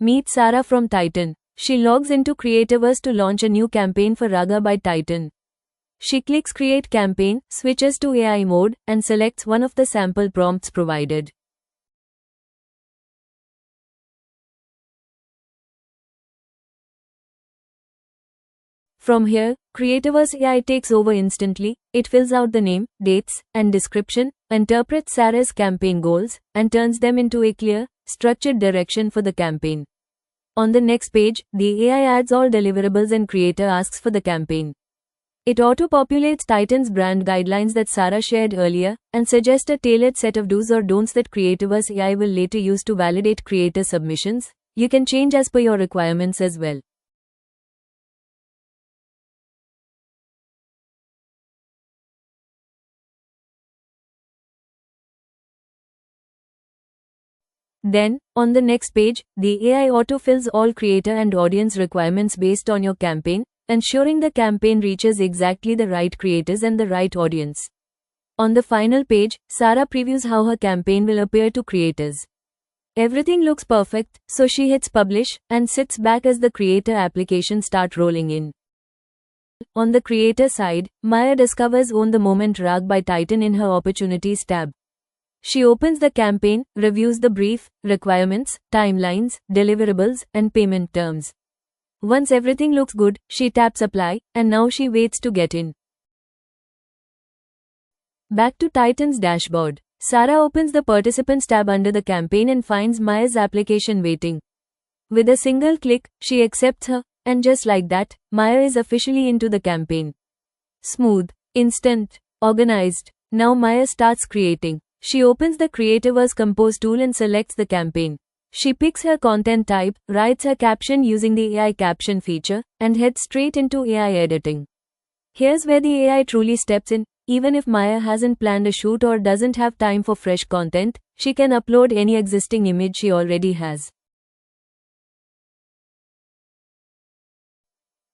Meet Sara from Titan. She logs into Creativerse to launch a new campaign for Raga by Titan. She clicks Create Campaign, switches to AI mode, and selects one of the sample prompts provided. From here, Creativerse AI takes over instantly. It fills out the name, dates, and description, interprets Sara's campaign goals, and turns them into a clear, structured direction for the campaign. On the next page, the AI adds all deliverables and creator asks for the campaign. It auto-populates Titan's brand guidelines that Sara shared earlier, and suggests a tailored set of do's or don'ts that Creativerse AI will later use to validate creator submissions. You can change as per your requirements as well. Then, on the next page, the AI autofills all creator and audience requirements based on your campaign, ensuring the campaign reaches exactly the right creators and the right audience. On the final page, Sara previews how her campaign will appear to creators. Everything looks perfect, so she hits publish and sits back as the creator applications start rolling in. On the creator side, Maya discovers Own the Moment Rag by Titan in her Opportunities tab. She opens the campaign, reviews the brief, requirements, timelines, deliverables, and payment terms. Once everything looks good, she taps apply, and now she waits to get in. Back to Titan's dashboard. Sara opens the Participants tab under the campaign and finds Maya's application waiting. With a single click, she accepts her, and just like that, Maya is officially into the campaign. Smooth, instant, organized. Now Maya starts creating. She opens the Creativerse Compose tool and selects the campaign. She picks her content type, writes her caption using the AI caption feature, and heads straight into AI editing. Here's where the AI truly steps in. Even if Maya hasn't planned a shoot or doesn't have time for fresh content, she can upload any existing image she already has.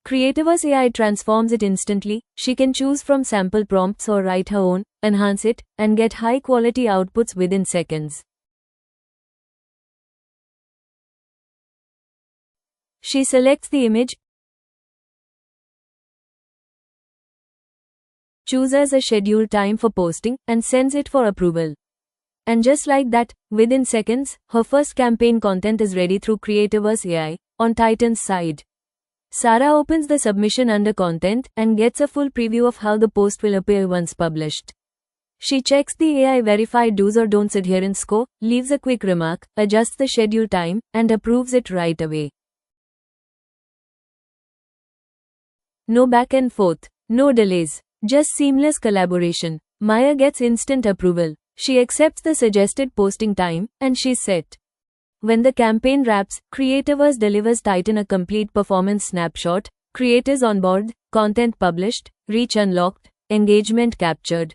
Creativerse AI transforms it instantly. She can choose from sample prompts or write her own, enhance it, and get high-quality outputs within seconds. She selects the image, chooses a scheduled time for posting, and sends it for approval. And just like that, within seconds, her first campaign content is ready through Creativerse AI, on Titan's side. Sara opens the submission under Content and gets a full preview of how the post will appear once published. She checks the AI-verified do's or don'ts adherence score, leaves a quick remark, adjusts the schedule time, and approves it right away. No back and forth, no delays, just seamless collaboration. Maya gets instant approval. She accepts the suggested posting time, and she's set. When the campaign wraps, Creativerse delivers Titan a complete performance snapshot, creators on board, content published, reach unlocked, engagement captured.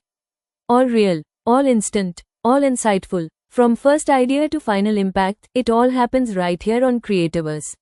All real, all instant, all insightful. From first idea to final impact, it all happens right here on Creativerse.